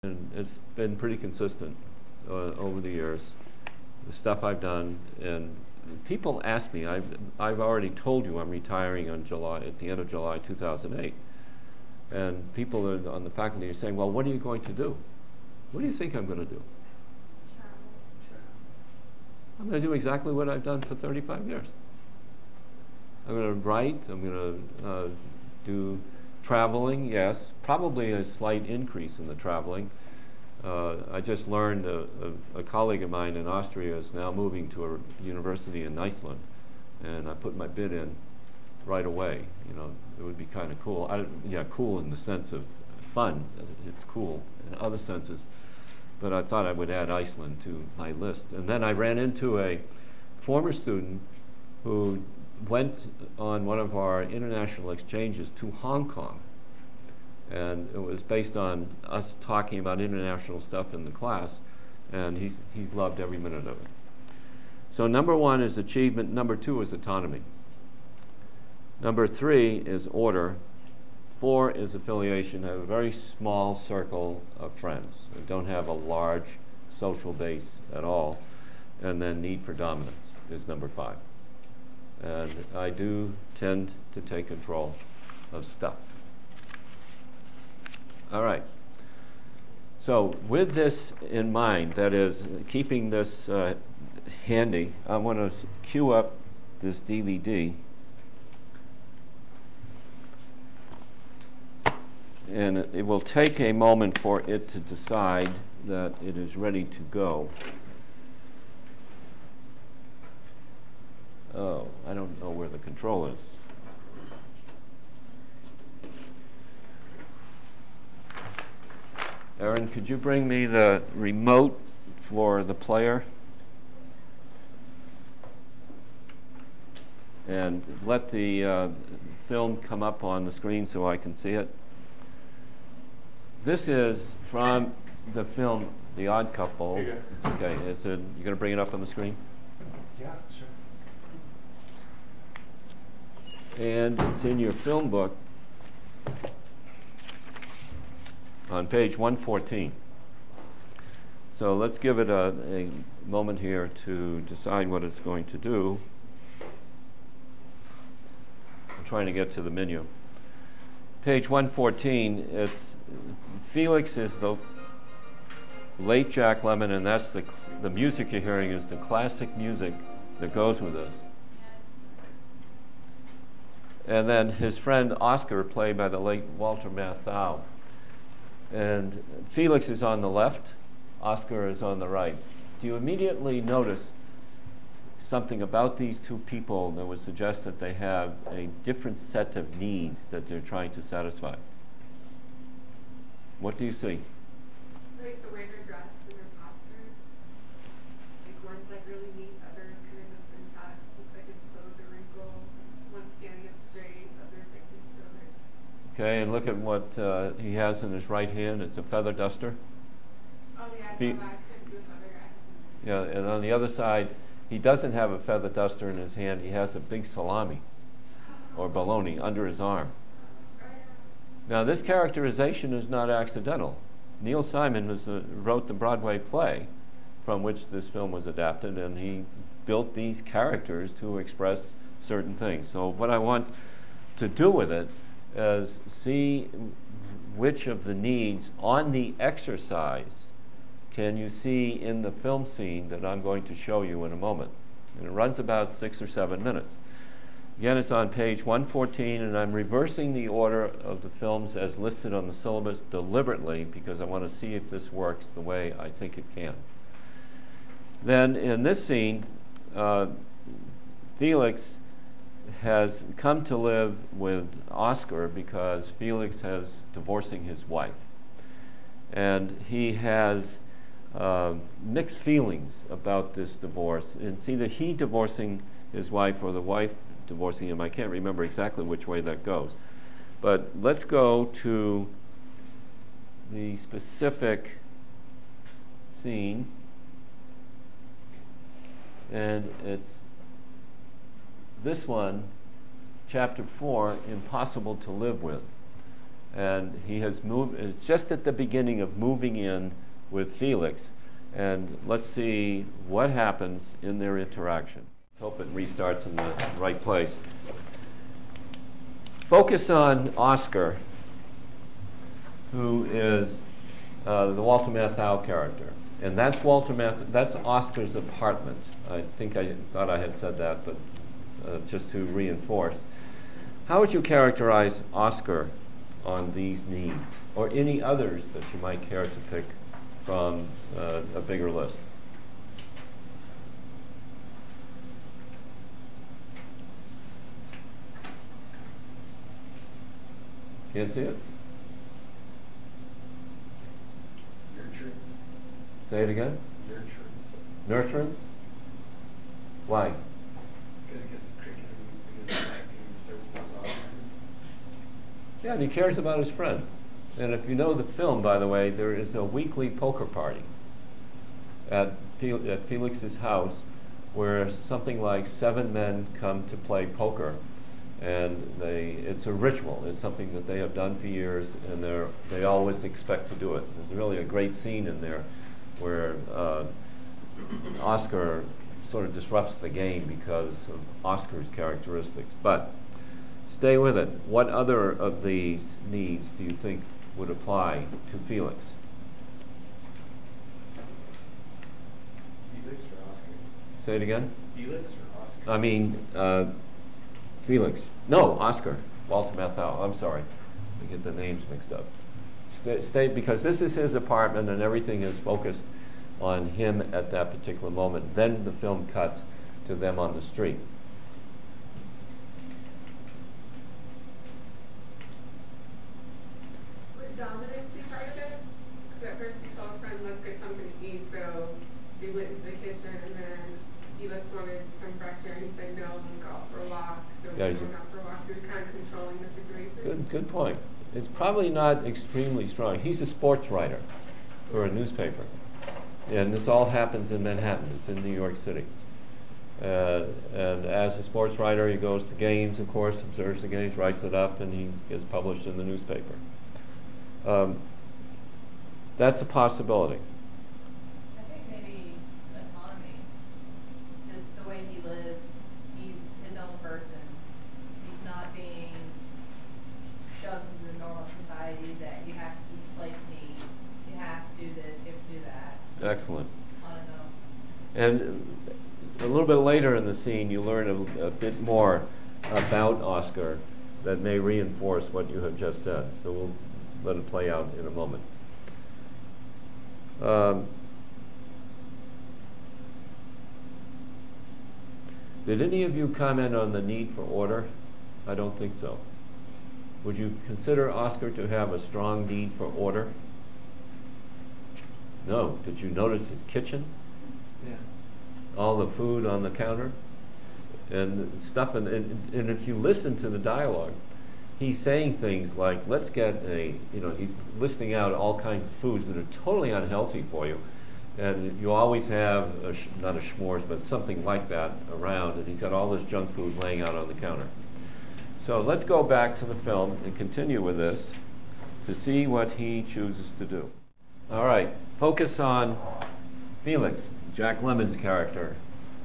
And it's been pretty consistent over the years, the stuff I've done. And people ask me, I've already told you I'm retiring at the end of July 2008. And people on the faculty are saying, well, what are you going to do? What do you think I'm going to do? I'm going to do exactly what I've done for 35 years. I'm going to write, I'm going to do traveling, yes, probably a slight increase in the traveling. I just learned a colleague of mine in Austria is now moving to a university in Iceland, and I put my bid in right away. You know, it would be kind of cool. Yeah, cool in the sense of fun. It's cool in other senses. But I thought I would add Iceland to my list. And then I ran into a former student who went on one of our international exchanges to Hong Kong. And it was based on us talking about international stuff in the class, and he's loved every minute of it. So number 1 is achievement. Number 2 is autonomy. Number 3 is order. 4 is affiliation. I have a very small circle of friends. I don't have a large social base at all. And then need for dominance is number 5. And I do tend to take control of stuff. All right. So with this in mind, that is, keeping this handy, I want to cue up this DVD. And it will take a moment for it to decide that it is ready to go. Oh, I don't know where the control is. Aaron, could you bring me the remote for the player? And let the film come up on the screen so I can see it. This is from the film The Odd Couple. Okay, you going to bring it up on the screen? Yeah, sure. And it's in your film book on page 114. So let's give it a moment here to decide what it's going to do. I'm trying to get to the menu. Page 114, it's Felix is the late Jack Lemmon, and that's the music you're hearing is the classic music that goes with this. And then his friend Oscar, played by the late Walter Matthau. And Felix is on the left, Oscar is on the right. Do you immediately notice something about these two people that would suggest that they have a different set of needs that they're trying to satisfy? What do you see? Like the way they're dressed and their posture. Like one's like really neat, others kind of just intact. Looks like his clothes are wrinkled. One's standing up straight, others like his shoulders. Okay, and look at what he has in his right hand. It's a feather duster. Oh yeah, I saw that. This other guy. Yeah, and on the other side, he doesn't have a feather duster in his hand. He has a big salami or bologna under his arm. Now, this characterization is not accidental. Neil Simon wrote the Broadway play from which this film was adapted, and he built these characters to express certain things. So what I want to do with it is see which of the needs on the exercise can you see in the film scene that I'm going to show you in a moment. And it runs about 6 or 7 minutes. Again, it's on page 114, and I'm reversing the order of the films as listed on the syllabus deliberately because I want to see if this works the way I think it can. Then in this scene, Felix has come to live with Oscar because Felix is divorcing his wife. And he has mixed feelings about this divorce. It's either he divorcing his wife or the wife divorcing him. I can't remember exactly which way that goes. But let's go to the specific scene. And it's this one, chapter 4, Impossible to Live With. And he has moved, it's just at the beginning of moving in with Felix. And let's see what happens in their interaction. Let's hope it restarts in the right place. Focus on Oscar, who is the Walter Matthau character. And that's that's Oscar's apartment. I thought I had said that, but just to reinforce. How would you characterize Oscar on these needs, or any others that you might care to pick from a bigger list? Can't see it? Nurturance. Say it again? Nurturance. Nurturance? Why? Because it gets cricket and gets back and starts to soft. Yeah, and he cares about his friend. And if you know the film, by the way, there is a weekly poker party at Felix's house where something like 7 men come to play poker. And it's a ritual. It's something that they have done for years, and they always expect to do it. There's really a great scene in there where Oscar sort of disrupts the game because of Oscar's characteristics. But stay with it. What other of these needs do you think would apply to Felix? Felix or Oscar? Say it again? Felix or Oscar? I mean, Felix. No, Oscar. Walter Matthau. I'm sorry. I get the names mixed up. Stay, because this is his apartment and everything is focused on him at that particular moment. Then the film cuts to them on the street. Would dominance be part of it? Because at first he told his friend, let's get something to eat, so they went into the kitchen, and then Felix wanted some fresh air, and he said no, and go out for a walk. So Yeah, he went out for a walk. He was kind of controlling the situation. Good point. It's probably not extremely strong. He's a sports writer for a newspaper. And this all happens in Manhattan. It's in New York City. And as a sports writer, he goes to games, of course, observes the games, writes it up, and he gets published in the newspaper. That's a possibility. I think maybe autonomy. Just the way he lives, he's his own person. He's not being shoved into the normal society that you have to keep the place neat, you have to do this, you have to do that. Excellent. On his own. And a little bit later in the scene, you learn a bit more about Oscar that may reinforce what you have just said. So we'll let it play out in a moment. Did any of you comment on the need for order? I don't think so. Would you consider Oscar to have a strong need for order? No. Did you notice his kitchen? Yeah. All the food on the counter and stuff, and if you listen to the dialogue, he's saying things like, let's get he's listing out all kinds of foods that are totally unhealthy for you, and you always have not a s'mores, but something like that around, and he's got all this junk food laying out on the counter. So let's go back to the film and continue with this to see what he chooses to do. All right, focus on Felix, Jack Lemmon's character,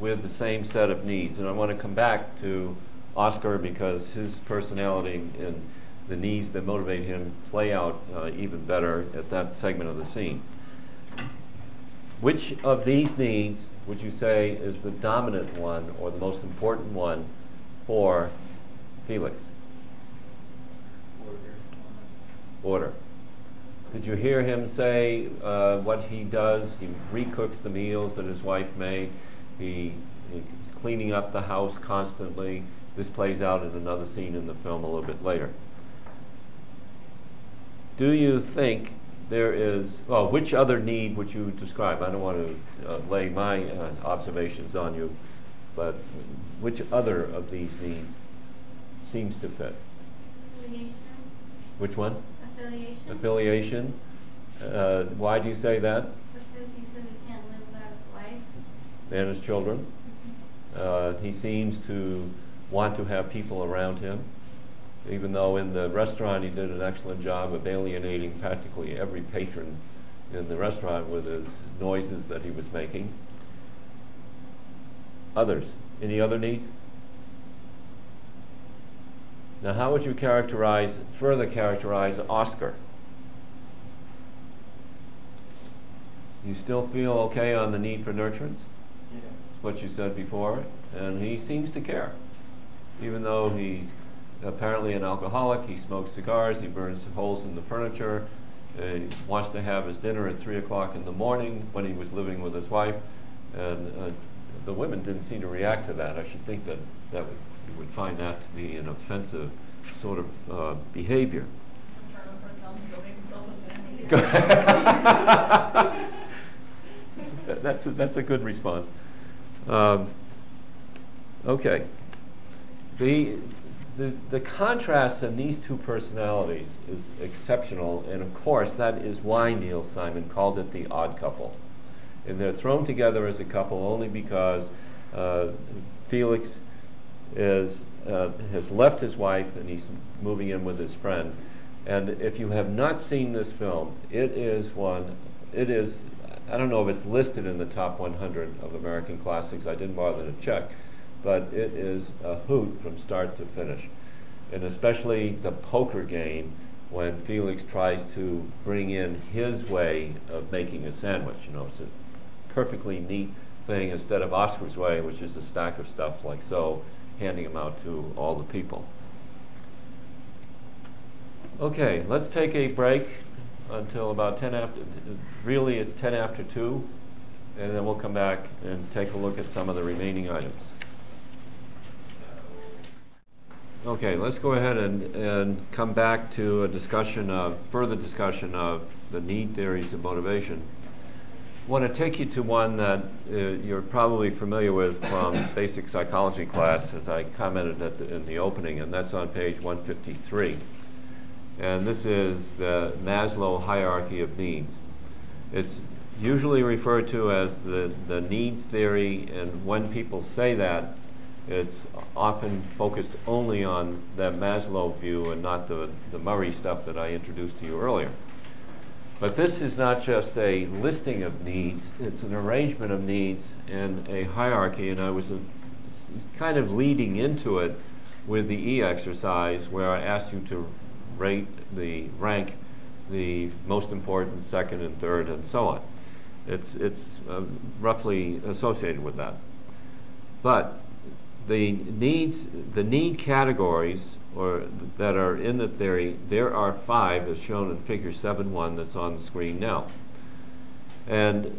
with the same set of needs. And I want to come back to Oscar because his personality and the needs that motivate him play out even better at that segment of the scene. Which of these needs would you say is the dominant one or the most important one for Felix? Order. Did you hear him say what he does? He recooks the meals that his wife made. He's cleaning up the house constantly. This plays out in another scene in the film a little bit later. Do you think there is, well, which other need would you describe? I don't want to lay my observations on you, but which other of these needs seems to fit? Affiliation. Which one? Affiliation. Affiliation. Why do you say that? Because he said he can't live without his wife. And his children. He seems to want to have people around him. even though in the restaurant he did an excellent job of alienating practically every patron in the restaurant with his noises that he was making. Others? Any other needs? Now, how would you further characterize Oscar? You still feel okay on the need for nurturance? Yeah. That's what you said before. And he seems to care. Even though he's apparently an alcoholic, he smokes cigars, he burns holes in the furniture, he wants to have his dinner at 3 o'clock in the morning when he was living with his wife. And the women didn't seem to react to that. I should think that you would find that to be an offensive sort of behavior. Turn over and tell him to go make himself a sandwich. That's a good response. Okay. The contrast in these two personalities is exceptional, and of course that is why Neil Simon called it the odd couple. And they're thrown together as a couple only because Felix has left his wife and he's moving in with his friend. And if you have not seen this film, it is, I don't know if it's listed in the top 100 of American classics, I didn't bother to check, but it is a hoot from start to finish. And especially the poker game when Felix tries to bring in his way of making a sandwich. You know, it's a perfectly neat thing instead of Oscar's way, which is a stack of stuff like so, handing them out to all the people. Okay, let's take a break until about 10 after, really it's 10 after 2, and then we'll come back and take a look at some of the remaining items. Okay, let's go ahead and come back to a further discussion of the need theories of motivation. I want to take you to one that you're probably familiar with from basic psychology class, as I commented in the opening, and that's on page 153. And this is the Maslow hierarchy of needs. It's usually referred to as the needs theory, and when people say that, it's often focused only on the Maslow view and not the Murray stuff that I introduced to you earlier. But this is not just a listing of needs, it's an arrangement of needs and a hierarchy, and I was kind of leading into it with the E exercise where I asked you to rank the most important, second and third, and so on. It's roughly associated with that. But the need categories that are in the theory, there are 5 as shown in figure 7.1 that's on the screen now. And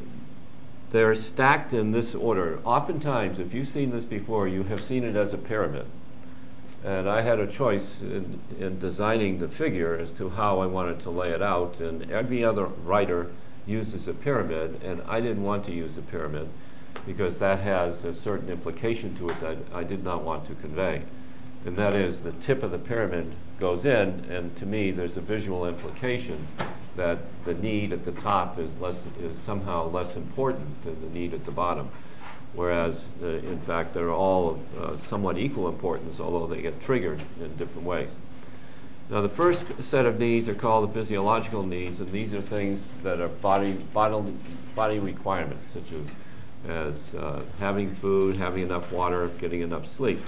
they're stacked in this order. Oftentimes, if you've seen this before, you have seen it as a pyramid. And I had a choice in designing the figure as to how I wanted to lay it out, and every other writer uses a pyramid, and I didn't want to use a pyramid because that has a certain implication to it that I did not want to convey. And that is the tip of the pyramid goes in, and to me there's a visual implication that the need at the top is somehow less important than the need at the bottom. Whereas, in fact, they're all somewhat equal importance, although they get triggered in different ways. Now, the first set of needs are called the physiological needs, and these are things that are body requirements, such as having food, having enough water, getting enough sleep.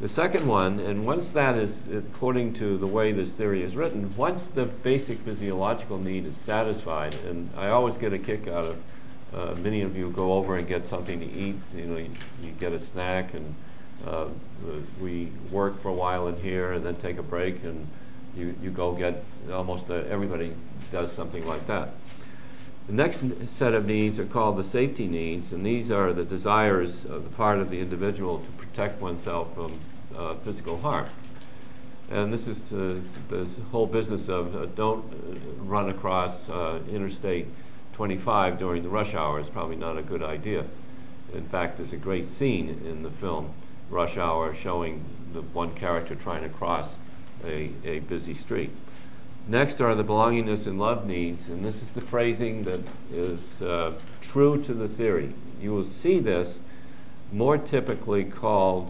The second one, and once that is, according to the way this theory is written, once the basic physiological need is satisfied, and I always get a kick out of many of you go over and get something to eat. You know, you get a snack, and we work for a while in here, and then take a break, and you go get. Almost everybody does something like that. The next set of needs are called the safety needs, and these are the desires of the part of the individual to protect oneself from physical harm. And this is this whole business of don't run across Interstate 25 during the rush hour is probably not a good idea. In fact, there's a great scene in the film Rush Hour showing the one character trying to cross a busy street. Next are the belongingness and love needs, and this is the phrasing that is true to the theory. You will see this more typically called